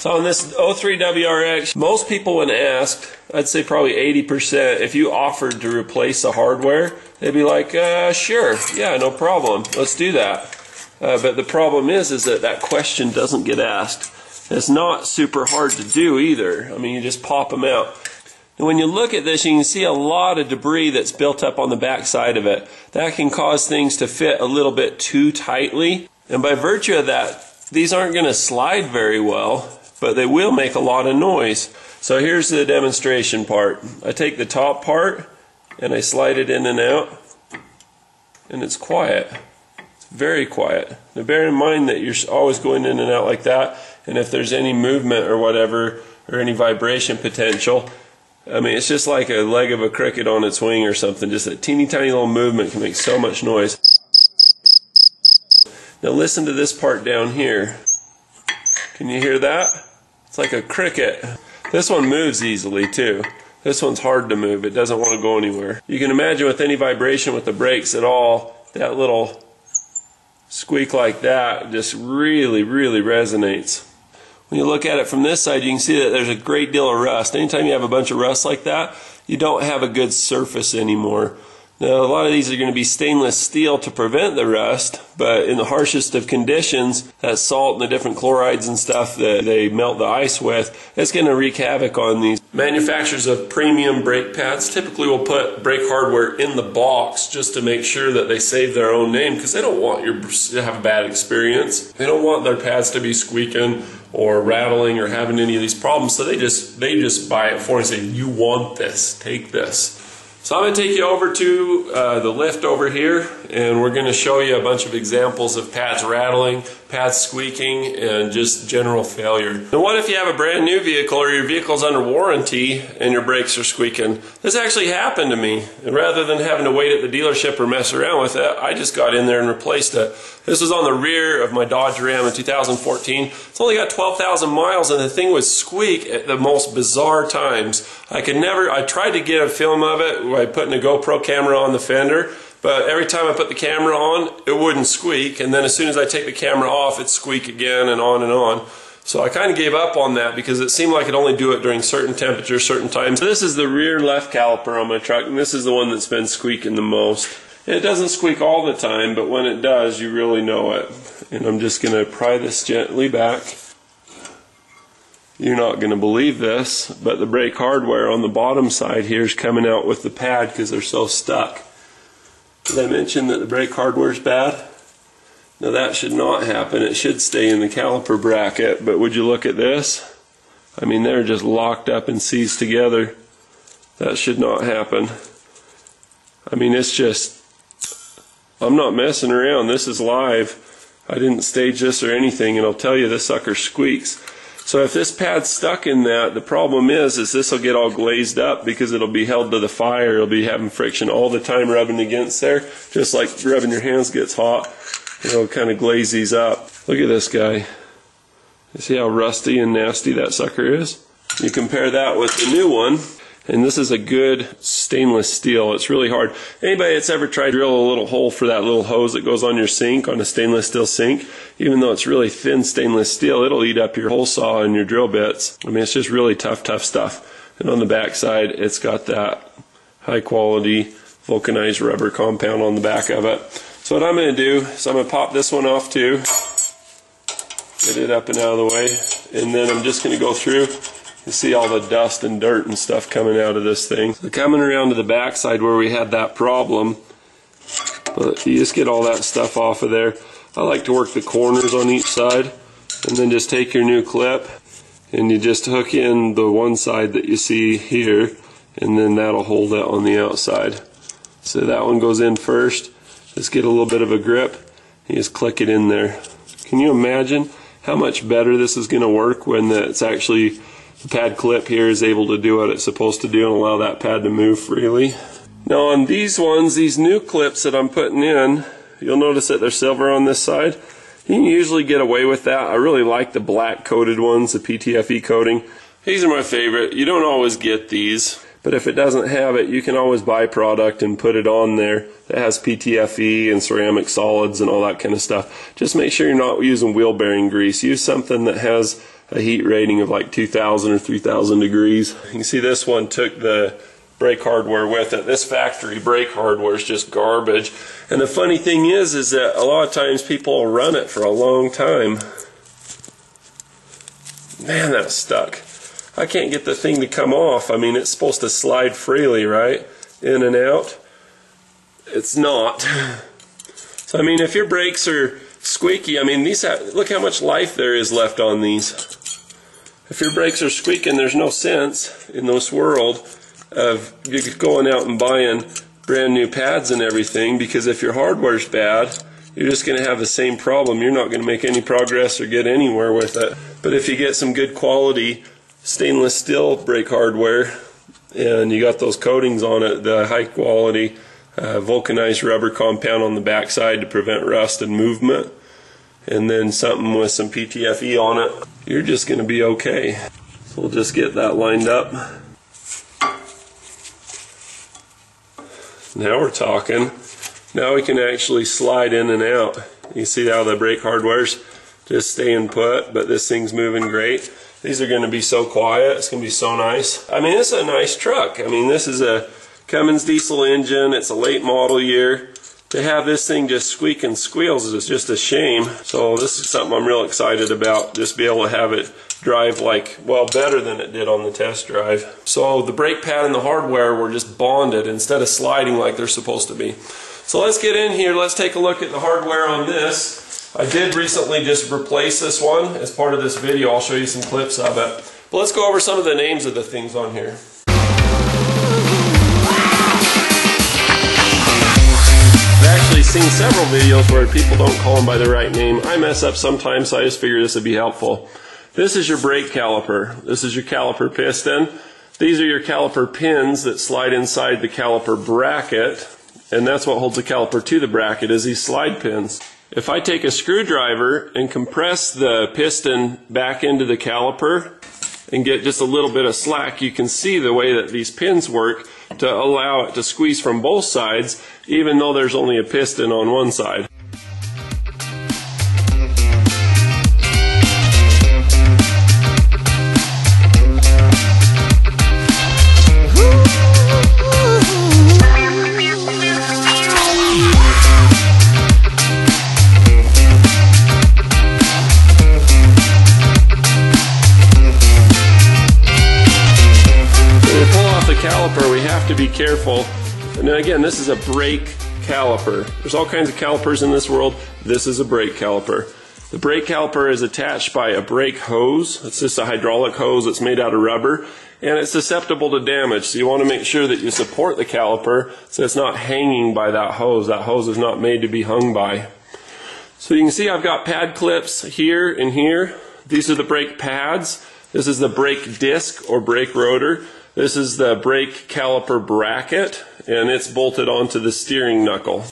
So on this 03 WRX, most people when asked, I'd say probably 80%, if you offered to replace the hardware, they'd be like, sure, yeah, no problem, let's do that. But the problem is that question doesn't get asked. It's not super hard to do either. I mean, you just pop them out. And when you look at this, you can see a lot of debris that's built up on the back side of it. That can cause things to fit a little bit too tightly. And by virtue of that, these aren't going to slide very well, but they will make a lot of noise. So here's the demonstration part. I take the top part and I slide it in and out, and it's quiet. It's very quiet. Now bear in mind that you're always going in and out like that, and if there's any movement or whatever, or any vibration potential, I mean, it's just like a leg of a cricket on its wing or something. Just a teeny tiny little movement can make so much noise. Now listen to this part down here. Can you hear that? It's like a cricket. This one moves easily too. This one's hard to move. It doesn't want to go anywhere. You can imagine with any vibration with the brakes at all, that little squeak like that just really, really resonates. When you look at it from this side, you can see that there's a great deal of rust. Anytime you have a bunch of rust like that, you don't have a good surface anymore. Now, a lot of these are going to be stainless steel to prevent the rust, but in the harshest of conditions, that salt and the different chlorides and stuff that they melt the ice with, it's going to wreak havoc on these. Manufacturers of premium brake pads typically will put brake hardware in the box just to make sure that they save their own name, because they don't want you to have a bad experience. They don't want their pads to be squeaking or rattling or having any of these problems, so they just buy it for you and say, you want this, take this. So I'm going to take you over to the lift over here, and we're going to show you a bunch of examples of pads rattling, pads squeaking, and just general failure. Now what if you have a brand new vehicle or your vehicle's under warranty and your brakes are squeaking? This actually happened to me, and rather than having to wait at the dealership or mess around with it, I just got in there and replaced it. This was on the rear of my Dodge Ram in 2014. It's only got 12,000 miles, and the thing would squeak at the most bizarre times. I tried to get a film of it by putting a GoPro camera on the fender, but every time I put the camera on, it wouldn't squeak, and then as soon as I take the camera off, it'd squeak again and on and on. So I kind of gave up on that because it seemed like it'd only do it during certain temperatures, certain times. So this is the rear left caliper on my truck, and this is the one that's been squeaking the most. It doesn't squeak all the time, but when it does, you really know it. And I'm just going to pry this gently back. You're not going to believe this, but the brake hardware on the bottom side here is coming out with the pad because they're so stuck. Did I mention that the brake hardware is bad? Now that should not happen. It should stay in the caliper bracket, but would you look at this? I mean, they're just locked up and seized together. That should not happen. I mean, it's just, I'm not messing around. This is live. I didn't stage this or anything, and I'll tell you, this sucker squeaks. So if this pad's stuck in that, the problem is this will get all glazed up because it'll be held to the fire. It'll be having friction all the time rubbing against there, just like rubbing your hands gets hot. It'll kind of glaze these up. Look at this guy. You see how rusty and nasty that sucker is? You compare that with the new one, and this is a good stainless steel. It's really hard. Anybody that's ever tried to drill a little hole for that little hose that goes on your sink, on a stainless steel sink, even though it's really thin stainless steel, it'll eat up your hole saw and your drill bits. I mean, it's just really tough stuff. And on the back side, it's got that high quality vulcanized rubber compound on the back of it. So what I'm going to do is I'm going to pop this one off too. Get it up and out of the way. And then I'm just going to go through. You see all the dust and dirt and stuff coming out of this thing. So coming around to the back side where we had that problem, but you just get all that stuff off of there. I like to work the corners on each side, and then just take your new clip and you just hook in the one side that you see here, and then that'll hold it on the outside. So that one goes in first. Just get a little bit of a grip and just click it in there. Can you imagine how much better this is going to work when it's actually the pad clip here is able to do what it's supposed to do and allow that pad to move freely. Now on these ones, these new clips that I'm putting in, you'll notice that they're silver on this side. You can usually get away with that. I really like the black coated ones, the PTFE coating. These are my favorite. You don't always get these, but if it doesn't have it, you can always buy product and put it on there that has PTFE and ceramic solids and all that kind of stuff. Just make sure you're not using wheel bearing grease. Use something that has a heat rating of like 2,000 or 3,000 degrees. You can see this one took the brake hardware with it. This factory brake hardware is just garbage. And the funny thing is that a lot of times people will run it for a long time. Man, that's stuck. I can't get the thing to come off. I mean, it's supposed to slide freely, right? In and out. It's not. So, I mean, if your brakes are squeaky, I mean, these have, look how much life there is left on these. If your brakes are squeaking, there's no sense in this world of going out and buying brand new pads and everything, because if your hardware's bad, you're just going to have the same problem. You're not going to make any progress or get anywhere with it. But if you get some good quality stainless steel brake hardware and you got those coatings on it, the high quality vulcanized rubber compound on the backside to prevent rust and movement, and then something with some PTFE on it, you're just going to be okay. So we'll just get that lined up. Now we're talking. Now we can actually slide in and out. You see how the brake hardware's just staying put, but this thing's moving great. These are going to be so quiet. It's going to be so nice. I mean, it's a nice truck. I mean, this is a Cummins diesel engine. It's a late model year. To have this thing just squeak and squeals is just a shame. So this is something I'm real excited about. Just be able to have it drive like, well, better than it did on the test drive. So the brake pad and the hardware were just bonded instead of sliding like they're supposed to be. So let's get in here. Let's take a look at the hardware on this. I did recently just replace this one as part of this video. I'll show you some clips of it. But let's go over some of the names of the things on here. I've actually seen several videos where people don't call them by the right name. I mess up sometimes, so I just figured this would be helpful. This is your brake caliper. This is your caliper piston. These are your caliper pins that slide inside the caliper bracket, and that's what holds the caliper to the bracket, is these slide pins. If I take a screwdriver and compress the piston back into the caliper and get just a little bit of slack, you can see the way that these pins work to allow it to squeeze from both sides, even though there's only a piston on one side. Caliper, we have to be careful. And then again, this is a brake caliper. There's all kinds of calipers in this world. This is a brake caliper. The brake caliper is attached by a brake hose. It's just a hydraulic hose that's made out of rubber, and it's susceptible to damage. So you want to make sure that you support the caliper so it's not hanging by that hose. That hose is not made to be hung by. So you can see I've got pad clips here and here. These are the brake pads. This is the brake disc or brake rotor. This is the brake caliper bracket, and it's bolted onto the steering knuckle.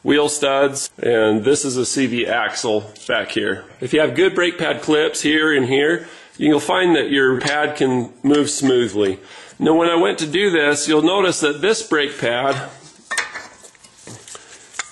Wheel studs, and this is a CV axle back here. If you have good brake pad clips here and here, you'll find that your pad can move smoothly. Now when I went to do this, you'll notice that this brake pad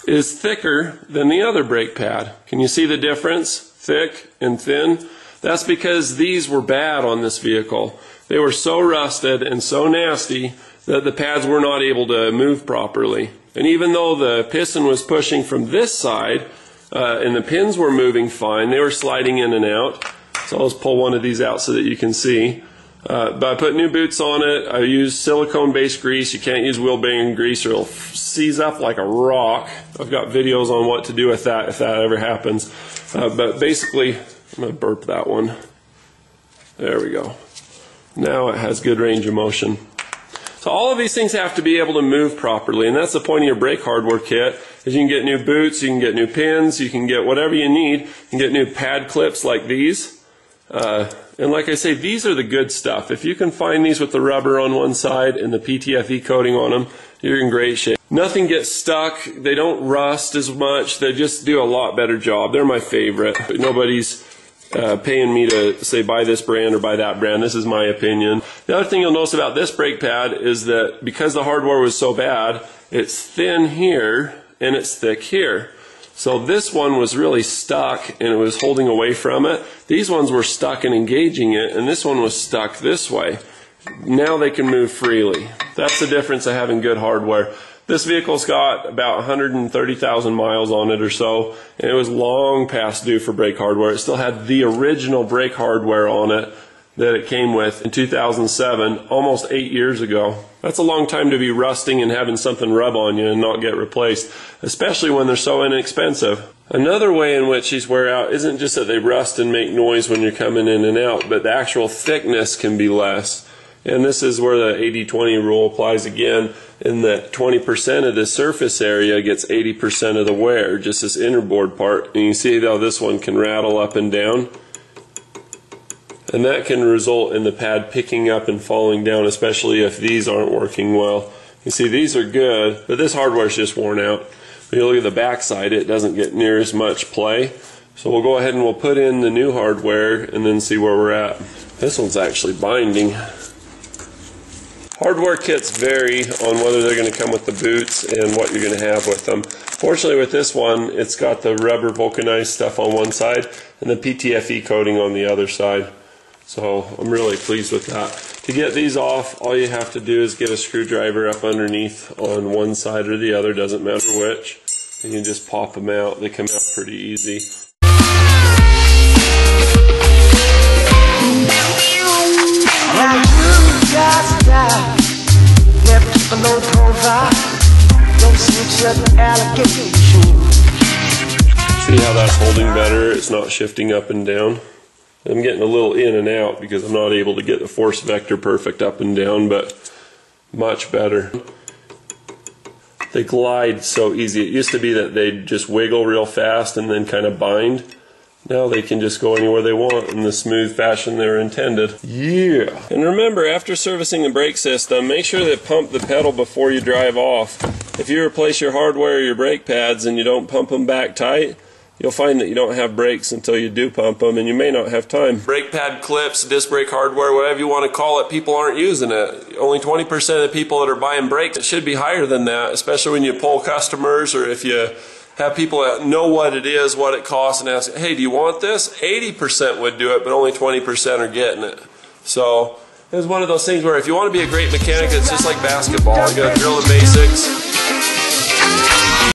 is thicker than the other brake pad. Can you see the difference? Thick and thin. That's because these were bad on this vehicle. They were so rusted and so nasty that the pads were not able to move properly. And even though the piston was pushing from this side and the pins were moving fine, they were sliding in and out. So I'll just pull one of these out so that you can see. But I put new boots on it. I used silicone-based grease. You can't use wheel bearing grease or it'll seize up like a rock. I've got videos on what to do with that if that ever happens. But basically, I'm going to burp that one. There we go. Now it has good range of motion. So all of these things have to be able to move properly, and that's the point of your brake hardware kit, is you can get new boots, you can get new pins, you can get whatever you need. You can get new pad clips like these. And like I say, these are the good stuff. If you can find these with the rubber on one side and the PTFE coating on them, you're in great shape. Nothing gets stuck. They don't rust as much. They just do a lot better job. They're my favorite. Nobody's paying me to say buy this brand or buy that brand. This is my opinion. The other thing you'll notice about this brake pad is that because the hardware was so bad, it's thin here and it's thick here. So this one was really stuck and it was holding away from it. These ones were stuck and engaging it, and this one was stuck this way. Now they can move freely. That's the difference of having good hardware. This vehicle's got about 130,000 miles on it or so, and it was long past due for brake hardware. It still had the original brake hardware on it that it came with in 2007, almost 8 years ago. That's a long time to be rusting and having something rub on you and not get replaced, especially when they're so inexpensive. Another way in which these wear out isn't just that they rust and make noise when you're coming in and out, but the actual thickness can be less. And this is where the 80-20 rule applies again, in that 20% of the surface area gets 80% of the wear, just this inner board part. And you see how this one can rattle up and down? And that can result in the pad picking up and falling down, especially if these aren't working well. You see, these are good, but this hardware is just worn out. When you look at the back side, it doesn't get near as much play. So we'll go ahead and we'll put in the new hardware and then see where we're at. This one's actually binding. Hardware kits vary on whether they're going to come with the boots and what you're going to have with them. Fortunately with this one, it's got the rubber vulcanized stuff on one side and the PTFE coating on the other side. So I'm really pleased with that. To get these off, all you have to do is get a screwdriver up underneath on one side or the other, doesn't matter which. And you just pop them out. They come out pretty easy. See how that's holding better? It's not shifting up and down. I'm getting a little in and out because I'm not able to get the force vector perfect up and down, but much better. They glide so easy. It used to be that they'd just wiggle real fast and then kind of bind. Now they can just go anywhere they want in the smooth fashion they were intended. Yeah! And remember, after servicing the brake system, make sure to pump the pedal before you drive off. If you replace your hardware or your brake pads and you don't pump them back tight, you'll find that you don't have brakes until you do pump them, and you may not have time. Brake pad clips, disc brake hardware, whatever you want to call it, people aren't using it. Only 20% of the people that are buying brakes, it should be higher than that, especially when you poll customers or if you have people that know what it is, what it costs, and ask, hey, do you want this? 80% would do it, but only 20% are getting it. So it's one of those things where if you want to be a great mechanic, it's just like basketball. You got to drill the basics.